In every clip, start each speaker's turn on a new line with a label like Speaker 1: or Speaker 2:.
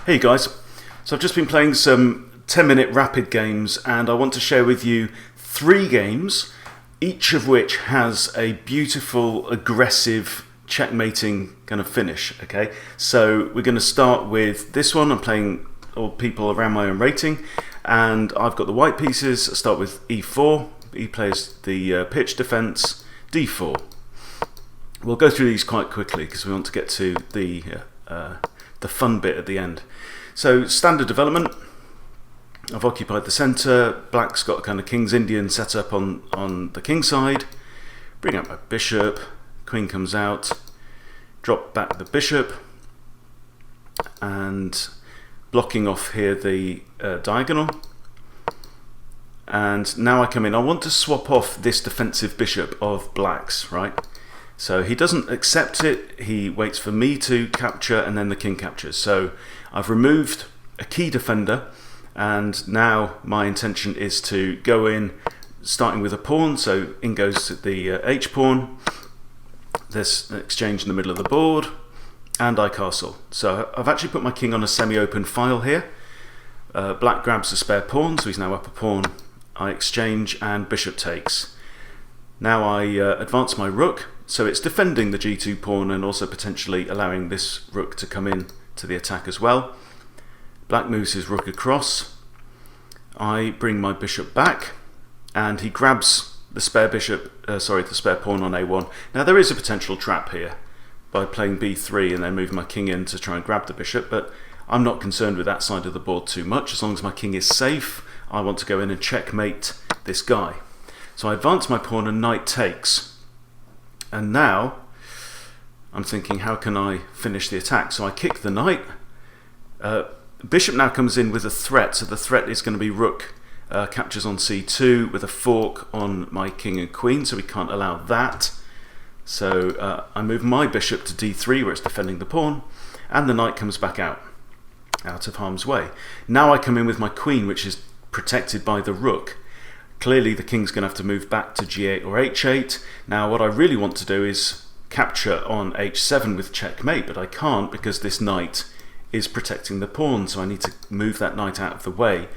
Speaker 1: Hey guys, so I've just been playing some 10-minute rapid games and I want to share with you 3 games, each of which has a beautiful, aggressive checkmating kind of finish, okay? So we're going to start with this one. I'm playing all people around my own rating and I've got the white pieces. I start with e4, he plays the pitch defense, d4. We'll go through these quite quickly because we want to get to the fun bit at the end. So standard development, I've occupied the centre, black's got a kind of King's Indian set up on the king side, bring out my bishop, queen comes out, drop back the bishop, and blocking off here the diagonal. And now I come in, I want to swap off this defensive bishop of black's, right? So he doesn't accept it, he waits for me to capture and then the king captures. So I've removed a key defender and now my intention is to go in starting with a pawn. So in goes the h pawn, there's an exchange in the middle of the board and I castle. So I've actually put my king on a semi-open file here. Black grabs the spare pawn, so he's now up a pawn. I exchange and bishop takes. Now I advance my rook. So it's defending the g2 pawn and also potentially allowing this rook to come in to the attack as well. Black moves his rook across. I bring my bishop back and he grabs the spare the spare pawn on a1. Now there is a potential trap here by playing b3 and then moving my king in to try and grab the bishop, but I'm not concerned with that side of the board too much. As long as my king is safe, I want to go in and checkmate this guy. So I advance my pawn and knight takes. And now I'm thinking, how can I finish the attack? So I kick the knight. Bishop now comes in with a threat, so the threat is going to be rook captures on c2 with a fork on my king and queen, so we can't allow that. So I move my bishop to d3 where it's defending the pawn, and the knight comes back out of harm's way. Now I come in with my queen, which is protected by the rook. Clearly the king's going to have to move back to g8 or h8. Now what I really want to do is capture on h7 with checkmate, but I can't because this knight is protecting the pawn, so I need to move that knight out of the way.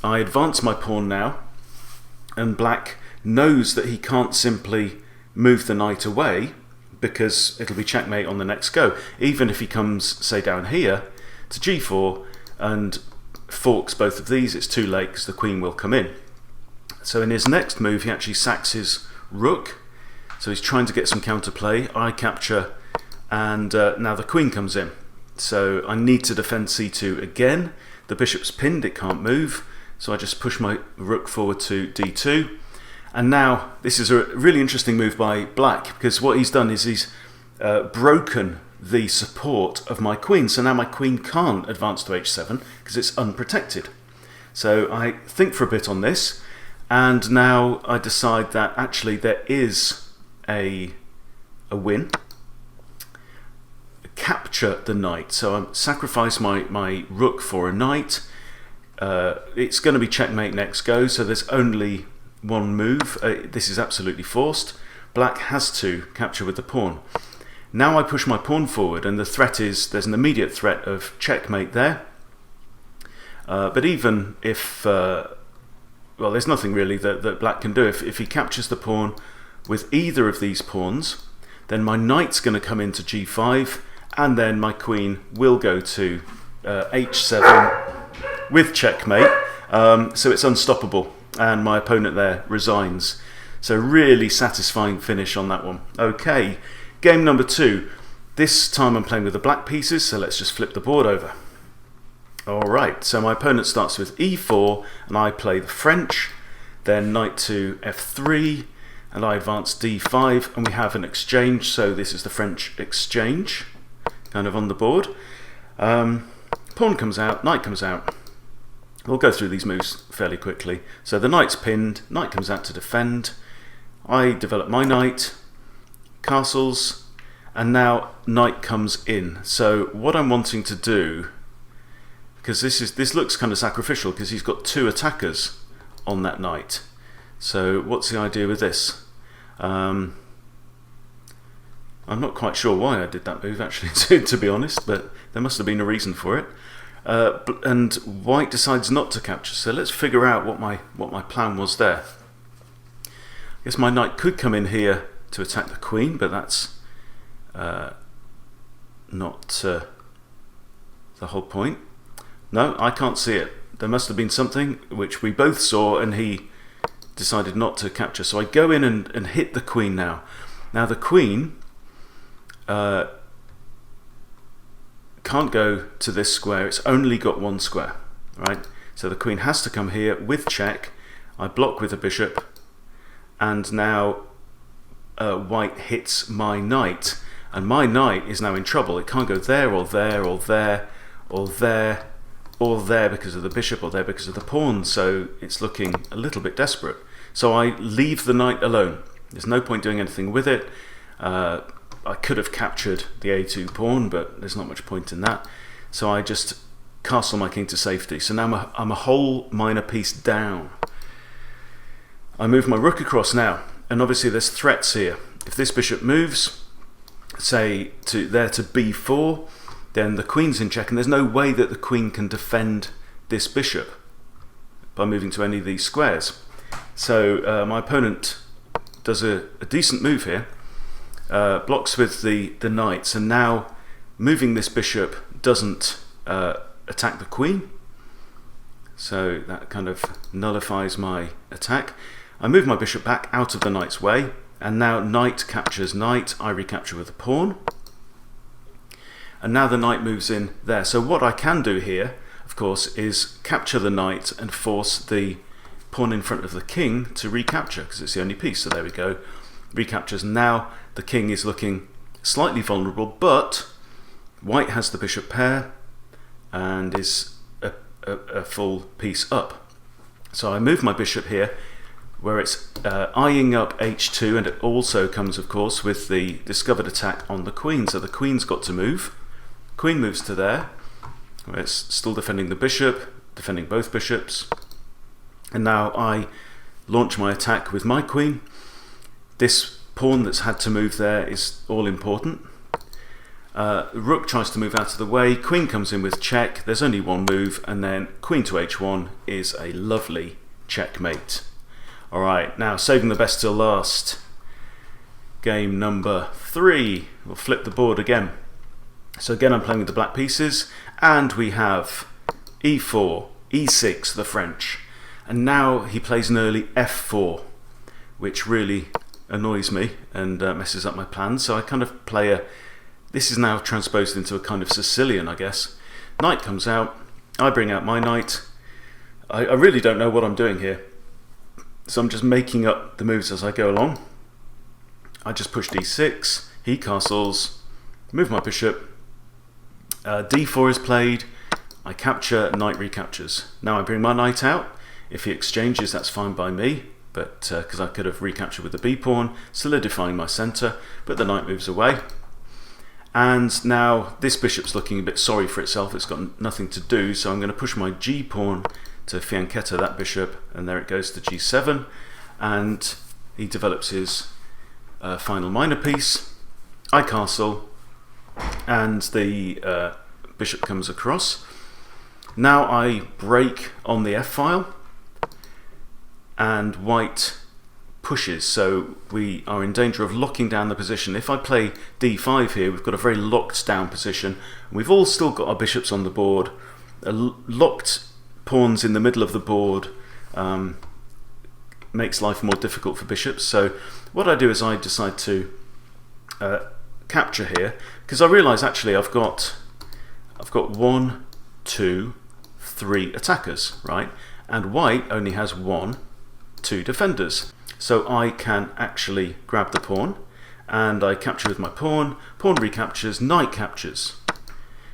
Speaker 1: I advance my pawn now, and black knows that he can't simply move the knight away because it'll be checkmate on the next go. Even if he comes, say, down here to g4 and forks both of these, it's too late because the queen will come in. So in his next move he actually sacks his rook, so he's trying to get some counterplay. I capture and now the queen comes in, so I need to defend c2 again. The bishop's pinned, it can't move, so I just push my rook forward to d2. And now this is a really interesting move by black because what he's done is he's broken the support of my queen, so now my queen can't advance to h7 because it's unprotected. So I think for a bit on this. And now I decide that actually there is a win. Capture the knight. So I sacrifice my rook for a knight. It's going to be checkmate next go, so there's only one move. This is absolutely forced. Black has to capture with the pawn. Now I push my pawn forward and the threat is, there's an immediate threat of checkmate there. But even if well, there's nothing really that black can do. If he captures the pawn with either of these pawns, then my knight's going to come into g5, and then my queen will go to h7 with checkmate. So it's unstoppable, and my opponent there resigns. So really satisfying finish on that one. Okay, game number 2. This time I'm playing with the black pieces, so let's just flip the board over. Alright, so my opponent starts with e4 and I play the French, then knight to f3 and I advance d5 and we have an exchange, so this is the French exchange kind of on the board. Pawn comes out, knight comes out. We'll go through these moves fairly quickly. So the knight's pinned, knight comes out to defend. I develop my knight, castles, and now knight comes in. So what I'm wanting to do, because this looks kind of sacrificial because he's got 2 attackers on that knight. So what's the idea with this? I'm not quite sure why I did that move actually, to be honest, but there must have been a reason for it. And white decides not to capture, so let's figure out what my plan was there. I guess my knight could come in here to attack the queen, but that's not the whole point. No, I can't see it. There must have been something which we both saw and he decided not to capture. So I go in and hit the queen now. Now the queen can't go to this square. It's only got one square, right? So the queen has to come here with check. I block with a bishop, and now white hits my knight, and my knight is now in trouble. It can't go there or there or there or there or there because of the bishop, or there because of the pawn, so it's looking a little bit desperate. So I leave the knight alone. There's no point doing anything with it. I could have captured the a2 pawn, but there's not much point in that. So I just castle my king to safety. So now I'm a whole minor piece down. I move my rook across now, and obviously there's threats here. If this bishop moves, say to b4, then the queen's in check, and there's no way that the queen can defend this bishop by moving to any of these squares. So my opponent does a decent move here, blocks with the knights, and now moving this bishop doesn't attack the queen, so that kind of nullifies my attack. I move my bishop back out of the knight's way, and now knight captures knight. I recapture with a pawn, and now the knight moves in there. So what I can do here, of course, is capture the knight and force the pawn in front of the king to recapture, because it's the only piece. So there we go, recaptures. Now the king is looking slightly vulnerable, but white has the bishop pair and is a full piece up. So I move my bishop here, where it's eyeing up h2, and it also comes, of course, with the discovered attack on the queen. So the queen's got to move. Queen moves to there, where it's still defending the bishop, defending both bishops. And now I launch my attack with my queen. This pawn that's had to move there is all important. Rook tries to move out of the way. Queen comes in with check. There's only one move, and then queen to h1 is a lovely checkmate. Alright, now saving the best till last. Game number 3. We'll flip the board again. So again I'm playing with the black pieces, and we have e4, e6, the French. And now he plays an early f4, which really annoys me and messes up my plans. So I kind of play this is now transposed into a kind of Sicilian, I guess. Knight comes out, I bring out my knight. I really don't know what I'm doing here. So I'm just making up the moves as I go along. I just push d6, he castles, move my bishop, d4 is played, I capture, knight recaptures. Now I bring my knight out. If he exchanges, that's fine by me, but because I could have recaptured with the b pawn, solidifying my centre, but the knight moves away. And now this bishop's looking a bit sorry for itself. It's got nothing to do, so I'm going to push my g pawn to fianchetto that bishop, and there it goes to g7, and he develops his final minor piece. I castle, and the bishop comes across. Now I break on the f-file, and white pushes, so we are in danger of locking down the position. If I play d5 here, we've got a very locked down position. We've all still got our bishops on the board. Locked pawns in the middle of the board makes life more difficult for bishops. So what I do is I decide to capture here, because I realise actually I've got 1, 2, 3 attackers, right? And white only has 1, 2 defenders. So I can actually grab the pawn, and I capture with my pawn. Pawn recaptures, knight captures,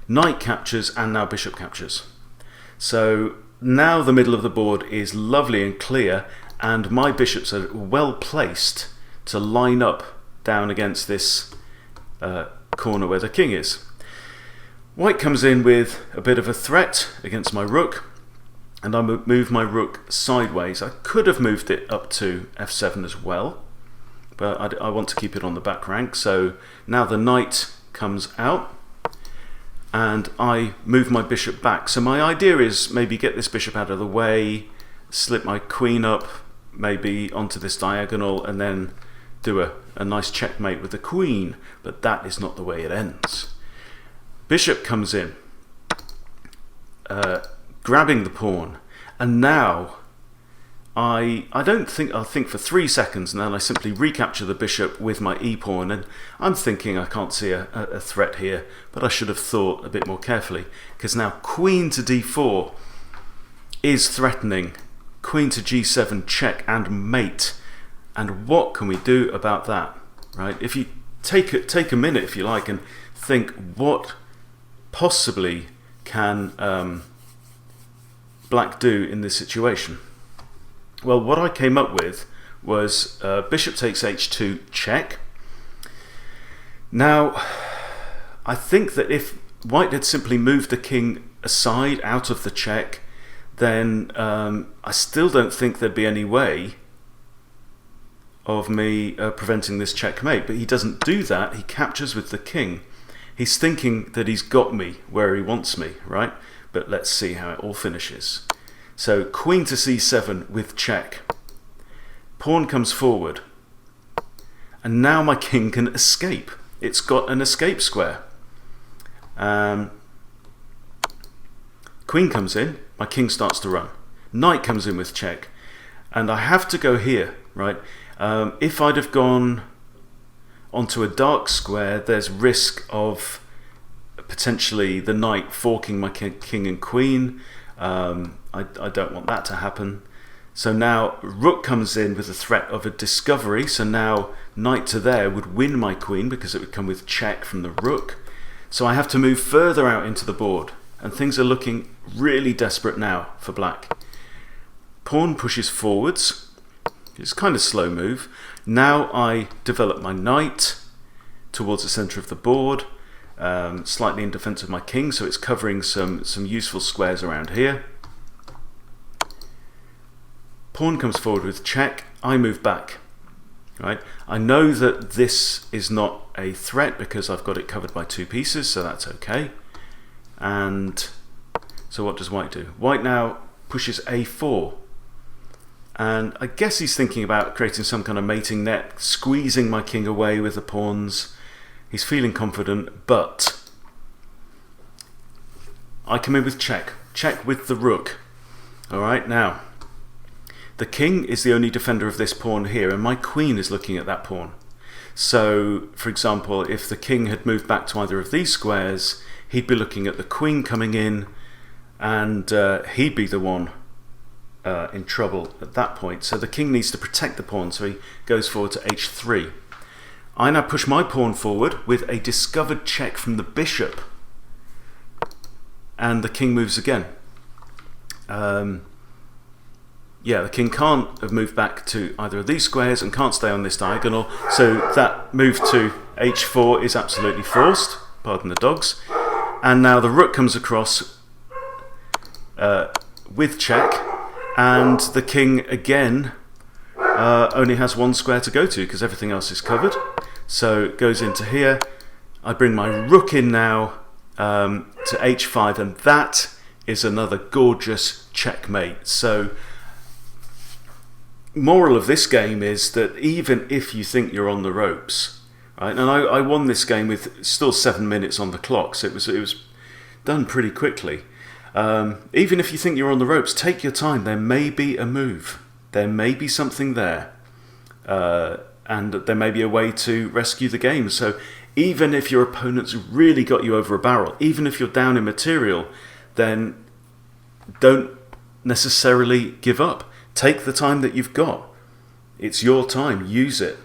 Speaker 1: and now bishop captures. So now the middle of the board is lovely and clear, and my bishops are well placed to line up down against this corner where the king is. White comes in with a bit of a threat against my rook, and I move my rook sideways. I could have moved it up to f7 as well, but I want to keep it on the back rank. So now the knight comes out, and I move my bishop back. So my idea is maybe get this bishop out of the way, slip my queen up maybe onto this diagonal, and then do a nice checkmate with the queen. But that is not the way it ends. Bishop comes in, grabbing the pawn, and now I think for 3 seconds, and then I simply recapture the bishop with my e-pawn, and I'm thinking I can't see a threat here, but I should have thought a bit more carefully, because now queen to d4 is threatening, queen to g7 check and mate, and what can we do about that, right? If you take a minute, if you like, and think what possibly can black do in this situation. Well, what I came up with was bishop takes h2 check. Now, I think that if white had simply moved the king aside out of the check, then I still don't think there'd be any way of me preventing this checkmate. But he doesn't do that. He captures with the king. He's thinking that he's got me where he wants me, right? But let's see how it all finishes. So queen to c7 with check. Pawn comes forward. And now my king can escape. It's got an escape square. Queen comes in. My king starts to run. Knight comes in with check. And I have to go here, right? If I'd have gone onto a dark square, there's risk of potentially the knight forking my king and queen. I don't want that to happen. So now rook comes in with the threat of a discovery. So now knight to there would win my queen because it would come with check from the rook. So I have to move further out into the board, and things are looking really desperate now for black. Pawn pushes forwards. It's kind of slow move. Now I develop my knight towards the center of the board, slightly in defense of my king, so it's covering some useful squares around here. Pawn comes forward with check. I move back. Right? I know that this is not a threat because I've got it covered by 2 pieces, so that's okay. And so what does white do? White now pushes a4. And I guess he's thinking about creating some kind of mating net, squeezing my king away with the pawns. He's feeling confident, but I come in with check. Check with the rook. Alright, now, the king is the only defender of this pawn here, and my queen is looking at that pawn. So, for example, if the king had moved back to either of these squares, he'd be looking at the queen coming in, and he'd be the one in trouble at that point. So the king needs to protect the pawn, so he goes forward to h3. I now push my pawn forward with a discovered check from the bishop, and the king moves again. Yeah, the king can't have moved back to either of these squares and can't stay on this diagonal, so that move to h4 is absolutely forced, pardon the dogs. And now the rook comes across with check, and the king again only has 1 square to go to because everything else is covered. So it goes into here. I bring my rook in now to h5, and that is another gorgeous checkmate. So moral of this game is that even if you think you're on the ropes, right? And I won this game with still 7 minutes on the clock, so it was done pretty quickly. Even if you think you're on the ropes, take your time. There may be a move. There may be something there. And there may be a way to rescue the game. So even if your opponent's really got you over a barrel, even if you're down in material, then don't necessarily give up. Take the time that you've got. It's your time. Use it.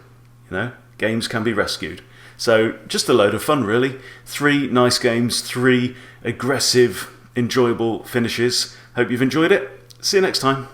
Speaker 1: You know, games can be rescued. So just a load of fun, really. 3 nice games, 3 aggressive, enjoyable finishes. Hope you've enjoyed it. See you next time.